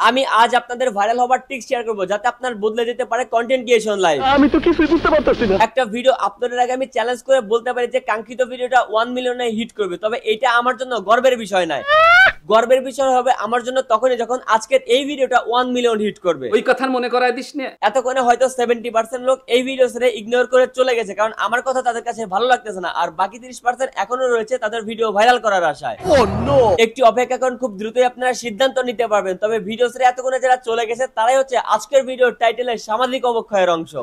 আমি আজ আপনাদের ভাইরাল হবার ট্রিক শেয়ার করব যাতে আপনার বদলে যেতে পারে কন্টেন্ট ক্রিয়েশন লাইফ। আমি তো কিছুই বুঝতে পারতেছি না। একটা ভিডিও আপলোডের আগে আমি চ্যালেঞ্জ করে বলতে পারি যে কাঙ্ক্ষিত ভিডিওটা 1 মিলিয়নে হিট করবে, তবে এটা আমার জন্য গর্বের বিষয় নয়। গর্বের বিষয় হবে আমার জন্য তখনই যখন আজকের এই ভিডিওটা 1 মিলিয়ন হিট করবে। ওই কথা মনে করায় দিস না। এতক্ষণে হয়তো 70% লোক এই ভিডিও ছেড়ে ইগনোর করে চলে গেছে, কারণ আমার কথা তাদের কাছে ভালো লাগতেছে না, আর বাকি 30% এখনো রয়েছে তাদের ভিডিও ভাইরাল করার আশায়। একটি অপেক্ষা করুন, খুব দ্রুতই আপনারা সিদ্ধান্ত নিতে পারবেন। তবে ভিডিও ছেড়ে এতক্ষণে যারা চলে গেছে তারাই হচ্ছে আজকের ভিডিওর টাইটেলের সামাজিক অবক্ষয়ের অংশ।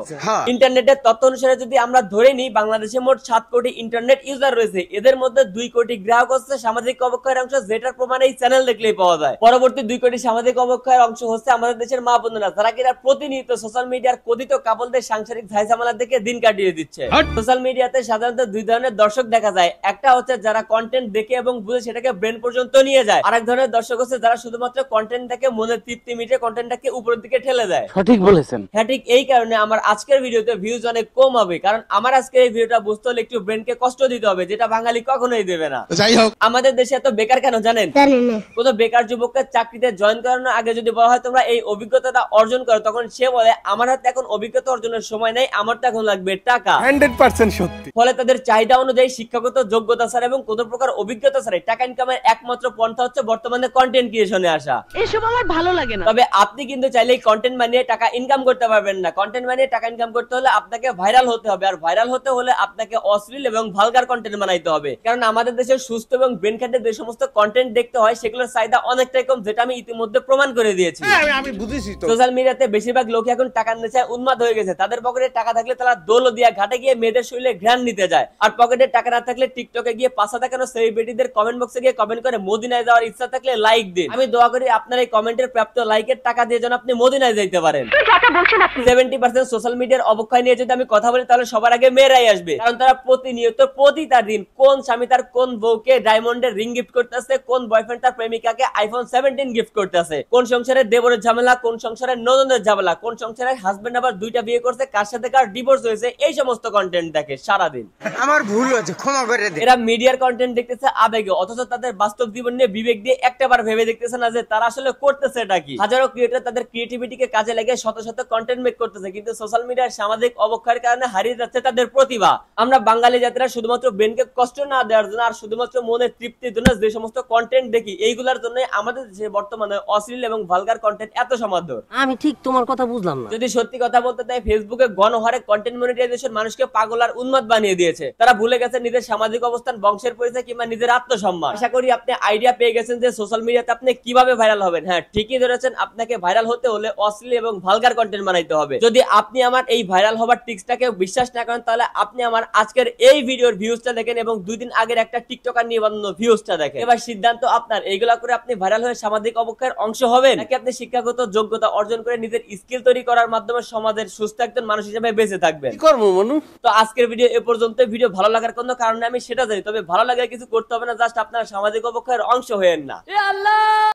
ইন্টারনেটের তথ্য অনুসারে যদি আমরা ধরে নিই, বাংলাদেশে মোট 7 কোটি ইন্টারনেট ইউজার রয়েছে, এদের মধ্যে 2 কোটি গ্রাহক হচ্ছে সামাজিক অবক্ষয়ের অংশ, যেটার প্রমাণ এই চ্যানেল দেখলেই পাওয়া যায়। পরবর্তী 2 কোটি সামাজিক অবক্ষয়ের অংশ হচ্ছে আমাদের দেশের মা বোনেরা, যারা কিনা প্রতিনিয়ত সোশ্যাল মিডিয়ার কথিত কাপলদের সাংসারিক ঝাইঝামেলা দেখে দিন কাটিয়ে দিচ্ছে। সোশ্যাল মিডিয়াতে সাধারণত 2 ধরনের দর্শক দেখা যায়। একটা হচ্ছে যারা কন্টেন্ট দেখে এবং বুঝে সেটাকে ব্রেন পর্যন্ত নিয়ে যায়। আরেক ধরনের দর্শক হচ্ছে যারা শুধুমাত্র কন্টেন্ট দেখে মনের তৃপ্তি মিটে কন্টেন্টটাকে উপরের দিকে ঠেলে দেয়। সঠিক বলেছেন। হ্যাঁ, ঠিক এই কারণে আমার আজকের ভিডিওতে ভিউজ অনেক কম হবে, কারণ আমার আজকের এই ভিডিওটা বুঝতে হলে একটু ব্রেনকে কষ্ট দিতে হবে, যেটা বাঙালি কখনোই দেবে না। যাই হোক, আমাদের দেশে এত বেকার কেন জানেন? কোন বেকার যুবককে চাকরিতে জয়েন করানোর আগে যদি বলা হয় তোমরা এই অভিজ্ঞতাটা অর্জন করো, তখন সে বলে আমার হাতে এখন অভিজ্ঞতা অর্জনের সময় নেই, আমার তো এখন লাগবে টাকা। 100% সত্যি। ফলে তাদের চাহিদা অনুযায়ী শিক্ষাগত যোগ্যতা ছাড়া এবং কোনো প্রকার অভিজ্ঞতা ছাড়াই টাকা ইনকামের একমাত্র পন্থা হচ্ছে বর্তমানে কন্টেন্ট ক্রিয়েশনে আসা। এসব আমার ভালো লাগে না। তবে আপনি কিন্তু চাইলেই কন্টেন্ট বানিয়ে টাকা ইনকাম করতে পারবেন না। কন্টেন্ট বানিয়ে টাকা ইনকাম করতে হলে আপনাকে ভাইরাল হতে হবে, আর ভাইরাল হতে হলে আপনাকে অশ্লীল এবং ভালগার কন্টেন্ট বানাইতে হবে। কারণ আমাদের দেশের সুস্থ এবং ব্রেন খাটে যে সমস্ত কন্টেন্ট দেখতে হয় সেগুলোর চাহিদা অনেকটাই কম, যেটা আমি ইতিমধ্যে প্রমাণ করে দিয়েছি। আমি বুঝেছি তো। সোশ্যাল মিডিয়াতে বেশিরভাগ লোক এখন টাকার নেশায় উন্মাদ হয়ে গেছে। তাদের পকেটে টাকা থাকলে তারা দোল দিয়া ঘাটে গিয়ে মেয়েদের শরীরে ঘ্রাণ নিতে যায়, আর পকেটে টাকা না থাকলে টিকটকে গিয়ে পাশা দেখানো সেলিব্রিটিদের কমেন্ট বক্সে গিয়ে কমেন্ট করে মদিনায় যাওয়ার ইচ্ছা থাকলে লাইক দিন। আমি দোয়া করি আপনার এই কমেন্টের প্রাপ্ত লাইকের টাকা দিয়ে যেন আপনি মদিনায় যাইতে পারেন। 70% সোশ্যাল মিডিয়ার অবক্ষয় নিয়ে যদি আমি কথা বলি তাহলে সবার আগে মেয়েরাই আসবে, কারণ তারা প্রতিনিয়ত প্রতিটা দিন কোন স্বামী তার কোন বউকে ডায়মন্ডের রিং গিফট করতেছে, কোন বয়ফ্রেন্ড তার প্রেমিকাকে আইফোন 17 গিফট করতেছে, কোন সংসারে দেবরের ঝামেলা, কোন সংসারে ননদের ঝামেলা, কোন সংসারে হাজবেন্ড আবার 2টা বিয়ে করছে, কার সাথে কার ডিভোর্স হয়েছে, এই সমস্ত কন্টেন্ট দেখে সারাদিন। আমার ভুল হয়েছে, ক্ষমা করে দে। এরা মিডিয়ার কন্টেন্ট দেখতেছে আবেগে, অথচ তাদের বাস্তব জীবন নিয়ে বিবেক দিয়ে একটাবার ভেবে দেখতেছে না যে তারা আসলে করতেছে এটা কি। হাজারো ক্রিয়েটর তাদের ক্রিয়েটিভিটিকে কাজে লাগিয়ে শত শত কন্টেন্ট মেক করতেছে, কিন্তু সোশ্যাল মিডিয়ার সামাজিক অবক্ষয়ের কারণে হারিয়ে যাচ্ছে তাদের প্রতিভা। আমরা বাঙালি জাতিরা শুধুমাত্র ব্রেনকে কষ্ট না দেওয়ার জন্য আর শুধুমাত্র মনের তৃপ্তির জন্য যে সমস্ত কন্টেন্ট দেখি, এইগুলোর জন্য আমাদের দেশে বর্তমানে অশ্লীল এবং ভালগার কন্টেন্ট এত সমাদর। আমি ঠিক তোমার কথা বুঝলাম না। যদি সত্যি কথা বলতে তাই ফেসবুকে গণহারে কন্টেন্ট মনিটাইজেশন মানুষকে পাগল আর উন্মাদ বানিয়ে দিয়েছে। তারা ভুলে গেছে নিজের সামাজিক অবস্থান, বংশের পরিচয় কিংবা নিজের আত্মসম্মান। আশা করি আপনি আইডিয়া পেয়ে গেছেন যে সোশ্যাল মিডিয়াতে আপনি কিভাবে ভাইরাল হবেন। হ্যাঁ, ঠিকই ধরেছেন, আপনাকে ভাইরাল হতে হলে অশ্লীল এবং ভালগার কন্টেন্ট বানাইতে হবে। যদি আপনি আমার এই ভাইরাল হবার ট্রিক্সটাকে বিশ্বাস না করেন তাহলে আপনি আমার আজকের এই ভিডিওর ভিউজটা দেখেন এবং 2 দিন আগের একটা টিকটকার নিয়ে বানানো ভিউজটা দেখেন। এবার সিদ্ধান্ত আপনার, এইগুলা করে আপনি ভাইরাল হয়ে সামাজিক অবক্ষয়ের অংশ হবেন, নাকি আপনি শিক্ষাগত যোগ্যতা অর্জন করে নিজের স্কিল তৈরি করার মাধ্যমে সমাজের সুস্থ একজন মানুষ হিসেবে বেঁচে থাকবেন। কি করব মনু? তো আজকের ভিডিও এ পর্যন্ত। ভিডিও ভালো লাগার কোনো কারণে আমি সেটা জানি, তবে ভালো লাগে কিছু করতে হবে না, জাস্ট আপনারা সামাজিক অবক্ষয়ের অংশ হয়েন না।